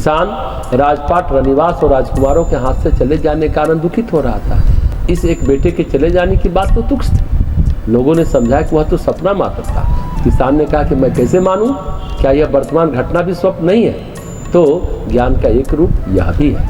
किसान राजपाट, रनिवास और राजकुमारों के हाथ से चले जाने के कारण दुखित हो रहा था। इस एक बेटे के चले जाने की बात तो तुच्छ थी। लोगों ने समझा कि वह तो सपना मात्र था। किसान ने कहा कि मैं कैसे मानूं, क्या यह वर्तमान घटना भी स्वप्न नहीं है? तो ज्ञान का एक रूप यह भी है।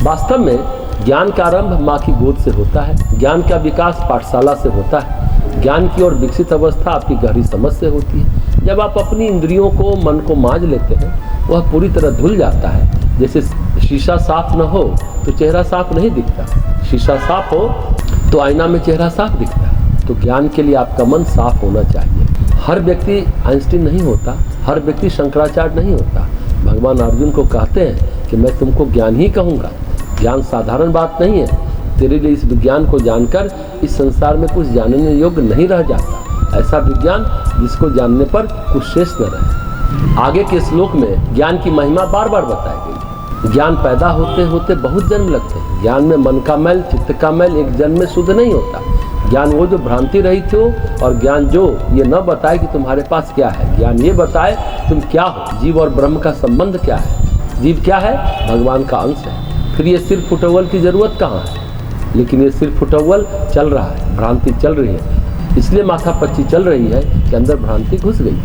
वास्तव में ज्ञान का आरंभ माँ की गोद से होता है। ज्ञान का विकास पाठशाला से होता है। ज्ञान की ओर विकसित अवस्था आपकी गहरी समझ से होती है। जब आप अपनी इंद्रियों को, मन को मांझ लेते हैं, वह पूरी तरह धुल जाता है। जैसे शीशा साफ न हो तो चेहरा साफ नहीं दिखता, शीशा साफ हो तो आईना में चेहरा साफ दिखता है। तो ज्ञान के लिए आपका मन साफ होना चाहिए। हर व्यक्ति आइंस्टीन नहीं होता, हर व्यक्ति शंकराचार्य नहीं होता। भगवान अर्जुन को कहते हैं कि मैं तुमको ज्ञान ही कहूँगा। ज्ञान साधारण बात नहीं है। तेरे लिए इस विज्ञान को जानकर इस संसार में कुछ जानने योग्य नहीं रह जाता। ऐसा विज्ञान जिसको जानने पर कुछ शेष न रहे। आगे के श्लोक में ज्ञान की महिमा बार बार बताई गई। ज्ञान पैदा होते होते बहुत जन्म लगते हैं। ज्ञान में मन का मैल, चित्त का मैल एक जन्म में शुद्ध नहीं होता। ज्ञान वो जो भ्रांति रहित हो, और ज्ञान जो ये न बताए कि तुम्हारे पास क्या है। ज्ञान ये बताए तुम क्या हो, जीव और ब्रह्म का संबंध क्या है। जीव क्या है? भगवान का अंश है। फिर ये सिर फुटअव्वल की जरूरत कहाँ है? लेकिन ये सिर फुटअव्वल चल रहा है, भ्रांति चल रही है। इसलिए माथापच्ची चल रही है कि अंदर भ्रांति घुस गई।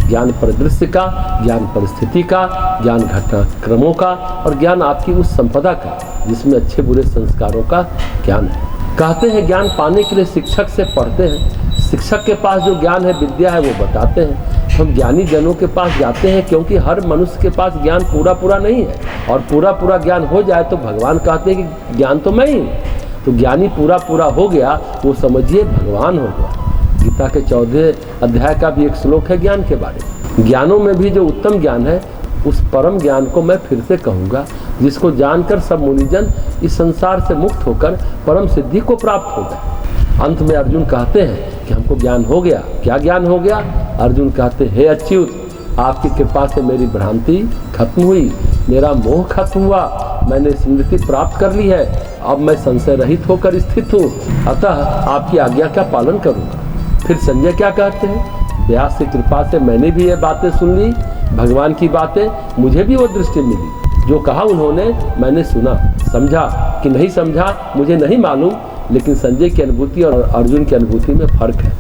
ज्ञान परिदृश्य का, ज्ञान परिस्थिति का, ज्ञान घटनाक्रमों का, और ज्ञान आपकी उस संपदा का जिसमें अच्छे बुरे संस्कारों का ज्ञान है। कहते हैं ज्ञान पाने के लिए शिक्षक से पढ़ते हैं। शिक्षक के पास जो ज्ञान है, विद्या है, वो बताते हैं। हम ज्ञानी जनों के पास जाते हैं क्योंकि हर मनुष्य के पास ज्ञान पूरा नहीं है। और पूरा ज्ञान हो जाए तो भगवान कहते हैं कि ज्ञान तो मैं ही हूँ। तो ज्ञानी पूरा हो गया, वो समझिए भगवान हो गया। गीता के 14 अध्याय का भी एक श्लोक है ज्ञान के बारे में। ज्ञानों में भी जो उत्तम ज्ञान है, उस परम ज्ञान को मैं फिर से कहूँगा, जिसको जानकर सब मुनिजन इस संसार से मुक्त होकर परम सिद्धि को प्राप्त हो गए। अंत में अर्जुन कहते हैं कि हमको ज्ञान हो गया। क्या ज्ञान हो गया? अर्जुन कहते हैं, हे अच्युत, आपकी कृपा से मेरी भ्रांति खत्म हुई, मेरा मोह खत्म हुआ, मैंने स्मृति प्राप्त कर ली है। अब मैं संशय रहित होकर स्थित हूँ, अतः आपकी आज्ञा का पालन करूँगा। फिर संजय क्या कहते हैं? व्यास की कृपा से मैंने भी ये बातें सुन ली, भगवान की बातें, मुझे भी वो दृष्टि मिली। जो कहा उन्होंने मैंने सुना, समझा कि नहीं समझा मुझे नहीं मालूम, लेकिन संजय की अनुभूति और अर्जुन की अनुभूति में फर्क है।